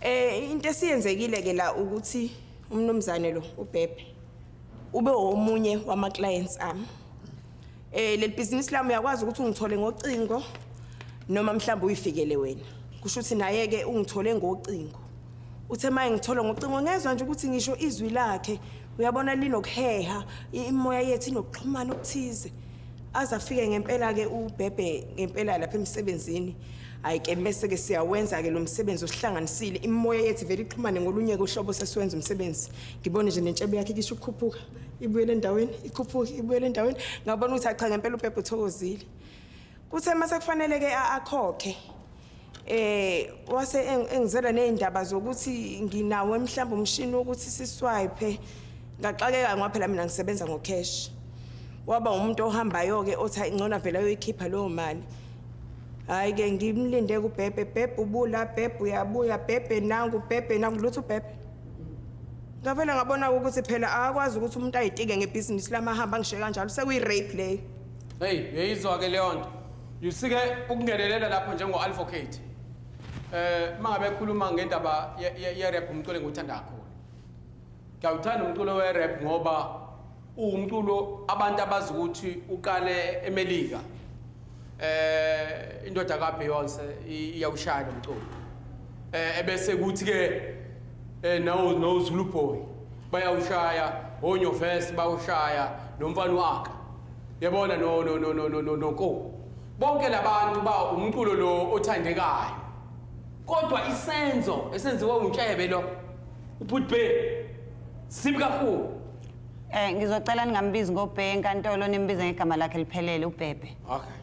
Into esiyenzekile ke la ukuthi umnumzane lo uBhebhe ube omunye wama clients ami. Leli business lami uyakwazi ukuthi ungithole ngocingo noma mhlawumbe uyifikele wena. Kusho ukuthi naye ke ungithole ngocingo. Uthe manje ngithola ngocingo ngezwe nje ukuthi ngisho izwi lakhe uyabona linokuheha imoya yethu inokuxhumana okuthize. Azafike ngempela ke uBhebhe ngempela lapha emsebenzini. Ayike mase ke siyawenza ke lo msebenzi osihlanganisile imoya yethu vele ixhumane ngolunye kohlobo sesiwenza umsebenzi. Ngibone nje nentshebe yakhe kisho ukukhuphuka ibuyele endaweni ikhuphuka ibuyele endaweni ngabona ukuthi cha ngempela uBhebhe uthokozile. Kuthe mase kufanele ke akhokhe wase engizela nezindaba zokuthi nginawo mhlawumbe umshini wokuthi siswipe ngaxakeka ngoba phela mina ngisebenza ngocash. Waba umuntu ohambayo ke othi ingcona vele ayoyikhipha leyo mali. Hayi ke ngimlinde kuBhebhe, Bhebhe ubula, Bhebhe uyabuya, Bhebhe nangu lutho uBhebhe. Ngavela ngabona ukuthi phela akakwazi ukuthi umuntu ayitike ngebhizinisi lamahamba ngisho kanjalo sekuyi rape leyo. Hey, yeyizwa ke leyo nto. Yusike ukungenelela lapho njengo advocate. Mangabe ekhuluma ngendaba ye rap umculo enguthanda kakhulu. Ngiyawuthanda umculo we rap ngoba umculo abantu abazi ukuthi uqale eMelika. Indoda kaBeyoncé iyawushaya lo mculo. Ebese kuthi ke no Zulu Boy bayawushaya, oNyovesi bawushaya, nomfana wakhe. Yabona no ko. Bonke labantu ba umculo lo othandekayo. Kodwa isenzo esenziwe uNtshebe lo uPhutbe sibi kakhulu. Ngizocela ningambizi ngoBhe enkantolo nimbize ngegama lakhe liphelele uBhebhe. Okay.